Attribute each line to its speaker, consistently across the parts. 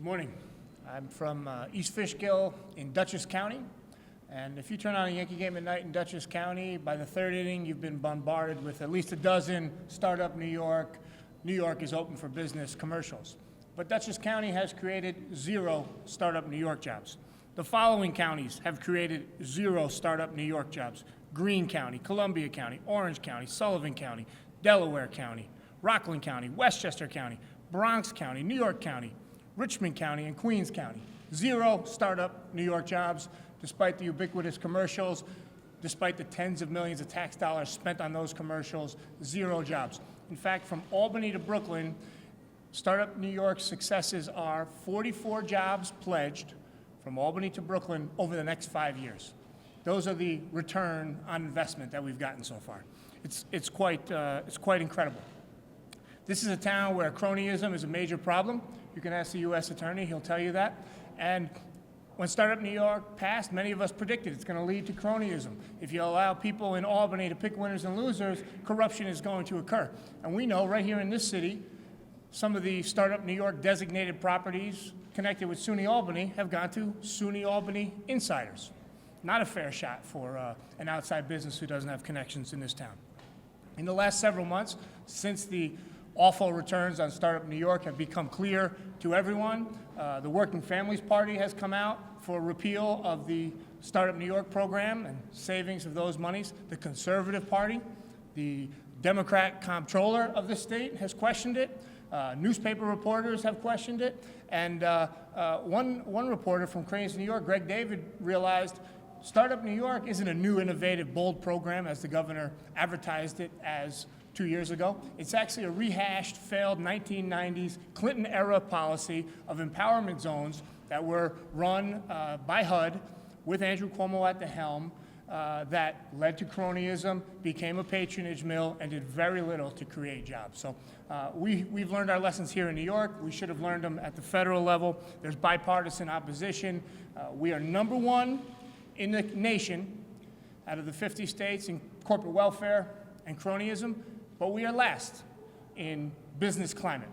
Speaker 1: Good morning. I'm from East Fishkill in Dutchess County. And if you turn on a Yankee game at night in Dutchess County, by the third inning, you've been bombarded with at least a dozen startup New York is open for business commercials. But Dutchess County has created 0 startup New York jobs. The following counties have created 0 startup New York jobs: Greene County, Columbia County, Orange County, Sullivan County, Delaware County, Rockland County, Westchester County, Bronx County, New York County, Richmond County, and Queens County. 0 startup New York jobs, despite the ubiquitous commercials, despite the tens of millions of tax dollars spent on those commercials. 0 jobs. In fact, from Albany to Brooklyn, startup New York's successes are 44 jobs pledged from Albany to Brooklyn over the next 5 years. Those are the return on investment that we've gotten so far. It's quite incredible. This is a town where cronyism is a major problem. You can ask the U.S. Attorney, he'll tell you that. And when Startup New York passed, many of us predicted it's going to lead to cronyism. If you allow people in Albany to pick winners and losers, corruption is going to occur. And we know right here in this city, some of the Startup New York designated properties connected with SUNY Albany have gone to SUNY Albany insiders. Not a fair shot for an outside business who doesn't have connections in this town. In the last several months, since the awful returns on Startup New York have become clear to everyone, the Working Families Party has come out for repeal of the Startup New York program and savings of those monies. The Conservative Party, the Democrat comptroller of the state, has questioned it. Newspaper reporters have questioned it. And one reporter from Cranes, New York, Greg David, realized Startup New York isn't a new, innovative, bold program as the governor advertised it as 2 years ago. It's actually a rehashed, failed 1990s Clinton-era policy of empowerment zones that were run by HUD with Andrew Cuomo at the helm that led to cronyism, became a patronage mill, and did very little to create jobs. So we've learned our lessons here in New York. We should have learned them at the federal level. There's bipartisan opposition. We are #1 in the nation out of the 50 states in corporate welfare and cronyism, but we are last in business climate.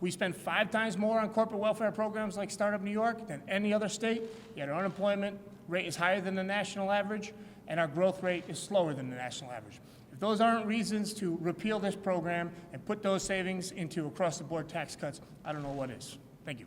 Speaker 1: We spend 5 times more on corporate welfare programs like Startup New York than any other state, yet our unemployment rate is higher than the national average, and our growth rate is slower than the national average. If those aren't reasons to repeal this program and put those savings into across-the-board tax cuts, I don't know what is. Thank you.